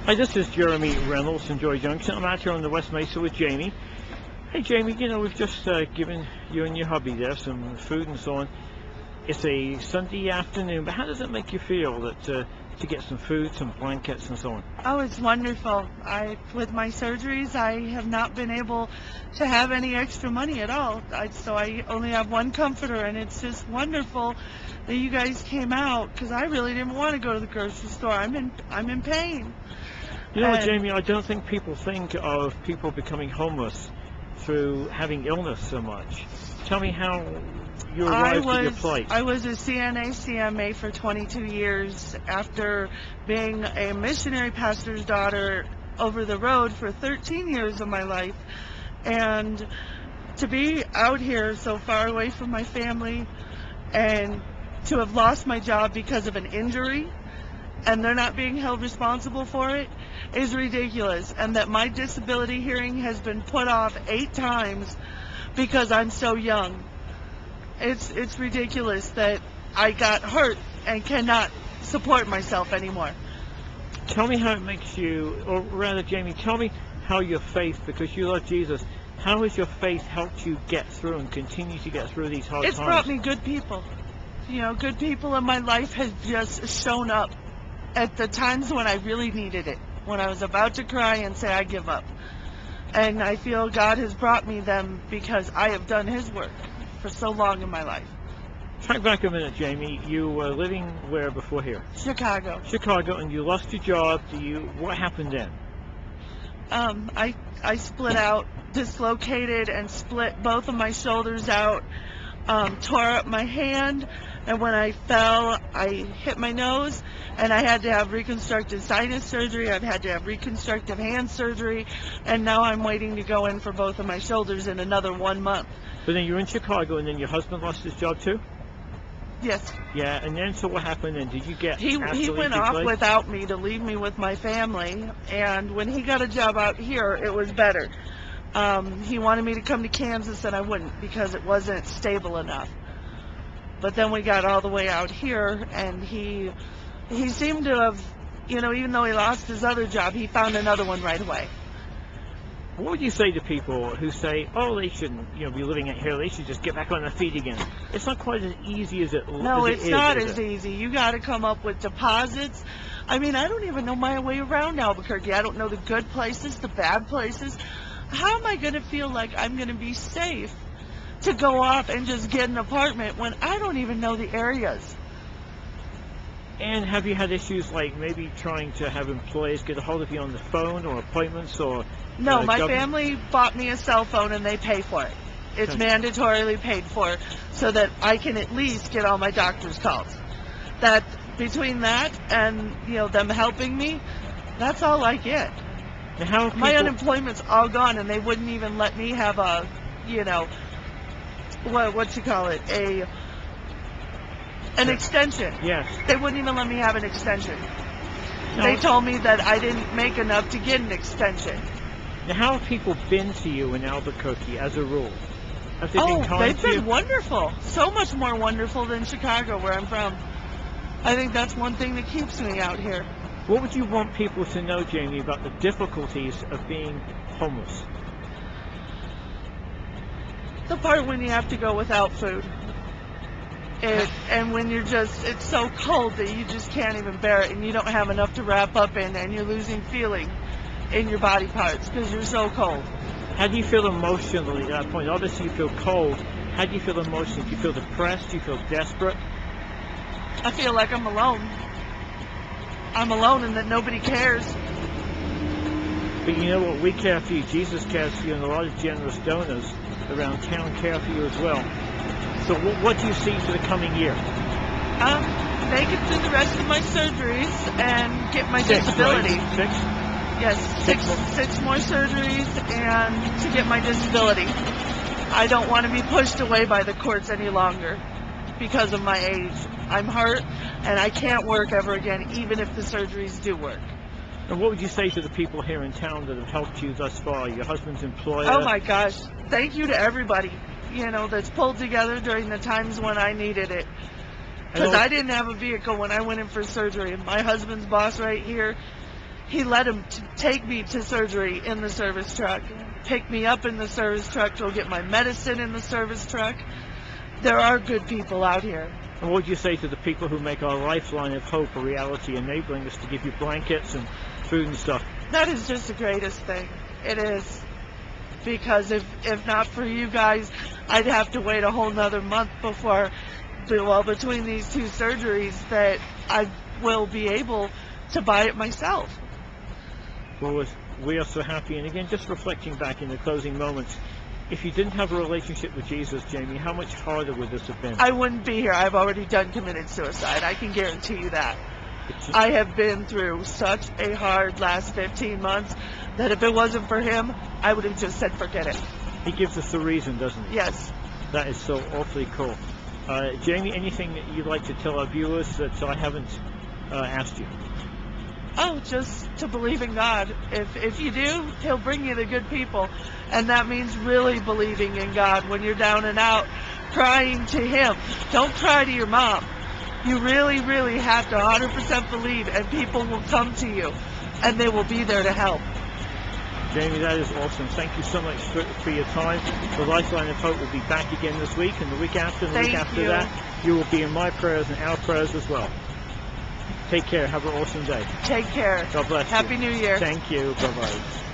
Hi, this is Jeremy Reynolds from Joy Junction. I'm out here on the West Mesa with Jamie. Hey, Jamie, you know, we've just given you and your hubby there some food and so on. It's a Sunday afternoon, but how does it make you feel that to get some food, some blankets and so on? Oh, it's wonderful. With my surgeries, I have not been able to have any extra money at all. So I only have one comforter, and it's just wonderful that you guys came out, because I really didn't want to go to the grocery store. I'm in pain. You know what, Jamie, I don't think people think of people becoming homeless through having illness so much. Tell me how you arrived at your plight. I was a CNA CMA for 22 years after being a missionary pastor's daughter over the road for 13 years of my life. And to be out here so far away from my family and to have lost my job because of an injury and they're not being held responsible for it is ridiculous. And that my disability hearing has been put off 8 times because I'm so young. It's ridiculous that I got hurt and cannot support myself anymore. Tell me how it makes you, or rather, Jamie, tell me how your faith, because you love Jesus, how has your faith helped you get through and continue to get through these hard times? It's brought me good people. You know, good people in my life has just shown up at the times when I really needed it, when I was about to cry and say I give up. And I feel God has brought me them because I have done His work for so long in my life. Track back a minute, Jamie. You were living where before here? Chicago. Chicago, and you lost your job. What happened then? I split out, dislocated and split both of my shoulders out, tore up my hand, and when I fell, I hit my nose, and I had to have reconstructive sinus surgery. I've had to have reconstructive hand surgery, and now I'm waiting to go in for both of my shoulders in another 1 month. But then you're in Chicago, and then your husband lost his job too? Yes. Yeah, and then so what happened, and did you get He went off without me to leave me with my family, and when he got a job out here, it was better. He wanted me to come to Kansas, and I wouldn't because it wasn't stable enough. But then we got all the way out here, and he seemed to have, you know, even though he lost his other job, he found another one right away. What would you say to people who say, oh, they shouldn't, you know, be living out here, they should just get back on their feet again? It's not quite as easy as it looks. No, it's not as easy. You got to come up with deposits. I mean, I don't even know my way around Albuquerque. I don't know the good places, the bad places. How am I going to feel like I'm going to be safe to go off and just get an apartment when I don't even know the areas? And have you had issues like maybe trying to have employees get a hold of you on the phone or appointments or... No, my family bought me a cell phone and they pay for it. It's mandatorily paid for so that I can at least get all my doctor's calls. That between that and, you know, them helping me, that's all I get. Now, my unemployment's all gone, and they wouldn't even let me have a, you know, what you call it, an extension. Yes. They wouldn't even let me have an extension. No. They told me that I didn't make enough to get an extension. Now, how have people been to you in Albuquerque as a rule? Have they been kind to you? They've been wonderful. So much more wonderful than Chicago, where I'm from. I think that's one thing that keeps me out here. What would you want people to know, Jamie, about the difficulties of being homeless? The part when you have to go without food. And when it's so cold that you just can't even bear it, and you don't have enough to wrap up in, and you're losing feeling in your body parts because you're so cold. How do you feel emotionally at that point? Obviously you feel cold. How do you feel emotionally? Do you feel depressed? Do you feel desperate? I feel like I'm alone. I'm alone and that nobody cares. But you know what? We care for you. Jesus cares for you, and a lot of generous donors around town care for you as well. So what do you see for the coming year? Make it through the rest of my surgeries and get my disability. Right? 6? Yes, six more surgeries and to get my disability. I don't want to be pushed away by the courts any longer because of my age. I'm hurt and I can't work ever again, even if the surgeries do work. And what would you say to the people here in town that have helped you thus far? Your husband's employer? Oh my gosh, thank you to everybody, you know, that's pulled together during the times when I needed it. Because I didn't have a vehicle when I went in for surgery. My husband's boss right here, He let him take me to surgery in the service truck, pick me up in the service truck, go get my medicine in the service truck. There are good people out here. And what would you say to the people who make our lifeline of hope a reality, enabling us to give you blankets and food and stuff? That is just the greatest thing. It is. Because if not for you guys, I'd have to wait a whole nother month before, well, between these two surgeries, that I will be able to buy it myself. Well, we are so happy. And again, just reflecting back in the closing moments, if you didn't have a relationship with Jesus, Jamie, how much harder would this have been? I wouldn't be here. I've already done committed suicide. I can guarantee you that. I have been through such a hard last 15 months that if it wasn't for him, I would have just said forget it. He gives us the reason, doesn't he? Yes. That is so awfully cool. Jamie, anything that you'd like to tell our viewers that I haven't asked you? Oh, just to believe in God. If you do, he'll bring you the good people. And that means really believing in God when you're down and out, crying to him. Don't cry to your mom. You really, really have to 100% believe, and people will come to you, and they will be there to help. Jamie, that is awesome. Thank you so much for your time. The Lifeline of Hope will be back again this week, and the week after, and the week after that. You will be in my prayers and our prayers as well. Take care. Have an awesome day. Take care. God bless you. Happy New Year. Thank you. Bye-bye.